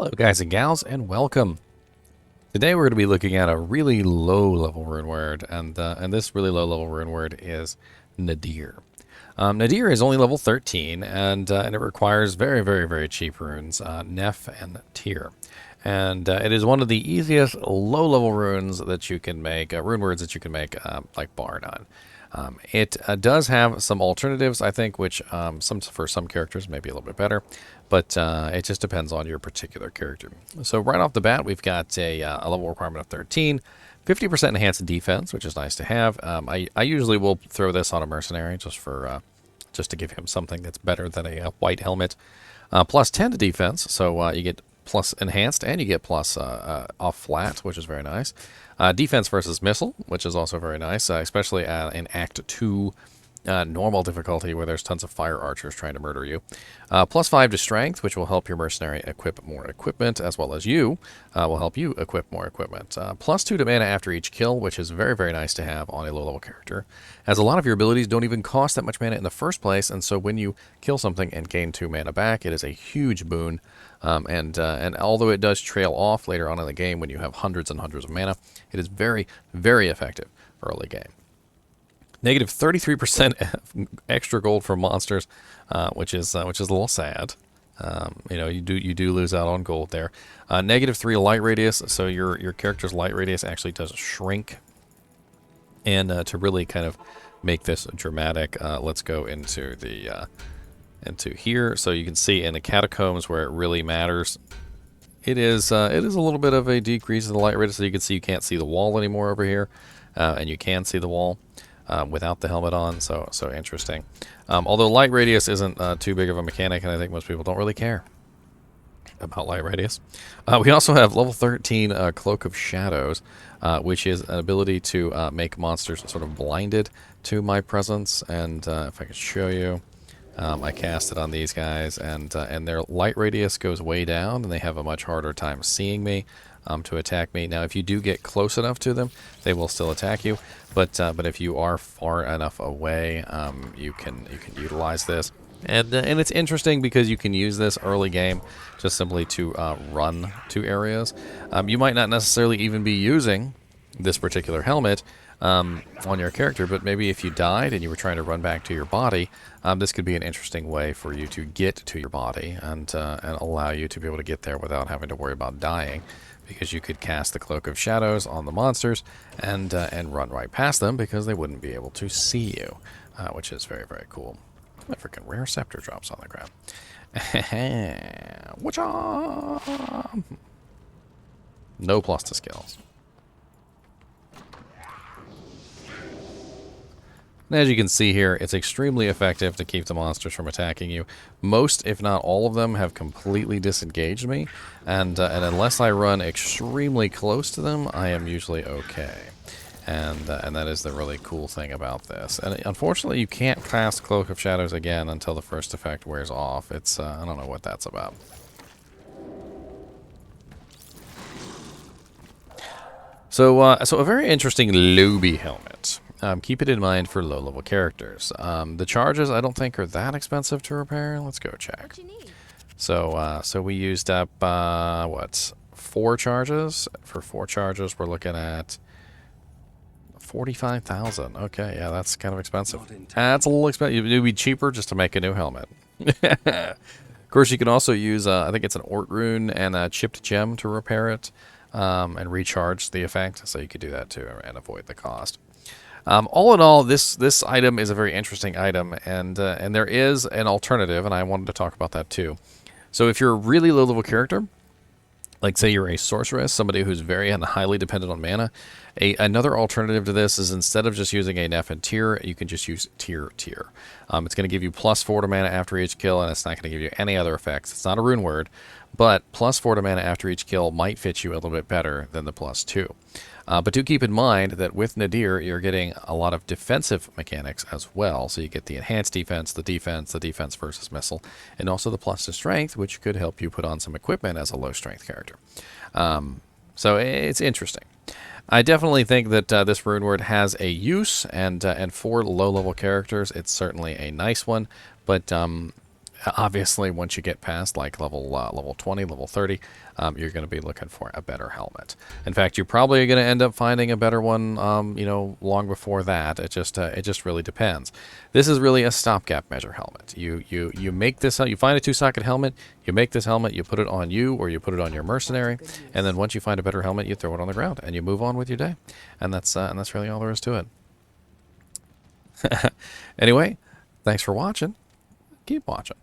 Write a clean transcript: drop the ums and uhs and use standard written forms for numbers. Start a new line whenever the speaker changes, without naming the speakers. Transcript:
Hello guys and gals, and welcome. Today we're going to be looking at a really low level rune word, and this really low level rune word is Nadir. Nadir is only level 13, and it requires very cheap runes, Nef and Tir. And it is one of the easiest low level runes that you can make, rune words that you can make, like bar none. It does have some alternatives, I think, which for some characters may be a little bit better, but it just depends on your particular character. So right off the bat, we've got a level requirement of 13, 50% enhanced defense, which is nice to have. I usually will throw this on a mercenary just to give him something that's better than a white helmet. Plus 10 to defense, so you get plus enhanced and you get plus off flat, which is very nice. Defense versus missile, which is also very nice, especially in Act 2 normal difficulty where there's tons of fire archers trying to murder you. Plus 5 to strength, which will help your mercenary equip more equipment, as well as you will help you equip more equipment. Plus 2 to mana after each kill, which is very nice to have on a low level character, as a lot of your abilities don't even cost that much mana in the first place, and so when you kill something and gain 2 mana back, it is a huge boon. And although it does trail off later on in the game when you have hundreds and hundreds of mana, it is very effective early game. Negative 33% extra gold for monsters, which is a little sad. You know, you do lose out on gold there. Negative 3 light radius, so your character's light radius actually does shrink. And to really kind of make this dramatic, let's go into the into here, so you can see in the catacombs where it really matters. It is a little bit of a decrease in the light radius, so you can see you can't see the wall anymore over here, and you can see the wall without the helmet on. So interesting. Although light radius isn't too big of a mechanic, and I think most people don't really care about light radius. We also have level 13 Cloak of Shadows, which is an ability to make monsters sort of blinded to my presence. And if I could show you. I cast it on these guys, and their light radius goes way down, and they have a much harder time seeing me to attack me. Now, if you do get close enough to them, they will still attack you. But if you are far enough away, you can utilize this. And it's interesting because you can use this early game just simply to run to areas. You might not necessarily even be using this particular helmet on your character, but maybe if you died and you were trying to run back to your body, this could be an interesting way for you to get to your body and allow you to be able to get there without having to worry about dying, because you could cast the Cloak of Shadows on the monsters and run right past them because they wouldn't be able to see you, which is very cool. A freaking rare scepter drops on the ground. Whatcha? No plus to skills. And as you can see here, it's extremely effective to keep the monsters from attacking you. Most, if not all of them, have completely disengaged me, and unless I run extremely close to them, I am usually okay. And that is the really cool thing about this. And unfortunately, you can't cast Cloak of Shadows again until the first effect wears off. It's I don't know what that's about. So a very interesting Lobie helmet. Keep it in mind for low-level characters. The charges I don't think are that expensive to repair. Let's go check. So we used up what, 4 charges? For 4 charges, we're looking at 45,000. Okay, yeah, that's kind of expensive. That's a little expensive. It would be cheaper just to make a new helmet. Of course, you can also use I think it's an Ort rune and a chipped gem to repair it and recharge the effect. So you could do that too and avoid the cost. All in all, this item is a very interesting item, and there is an alternative, and I wanted to talk about that too. So if you're a really low-level character, like say you're a sorceress, somebody who's very highly dependent on mana, another alternative to this is instead of just using a Nef and Tir, you can just use Tir. It's going to give you plus 4 to mana after each kill, and it's not going to give you any other effects. It's not a rune word, but plus 4 to mana after each kill might fit you a little bit better than the plus 2. But do keep in mind that with Nadir, you're getting a lot of defensive mechanics as well. So you get the enhanced defense, the defense versus missile, and also the plus to strength, which could help you put on some equipment as a low-strength character. So it's interesting. I definitely think that this rune word has a use, and for low-level characters, it's certainly a nice one. But obviously, once you get past like level 20, level 30, you're going to be looking for a better helmet. In fact, you're probably going to end up finding a better one, long before that. It just really depends. This is really a stopgap measure helmet. You make this, you find a 2-socket helmet, you make this helmet, you put it on you or you put it on your mercenary, and then once you find a better helmet, you throw it on the ground and you move on with your day. And that's really all there is to it. Anyway, thanks for watching. Keep watching.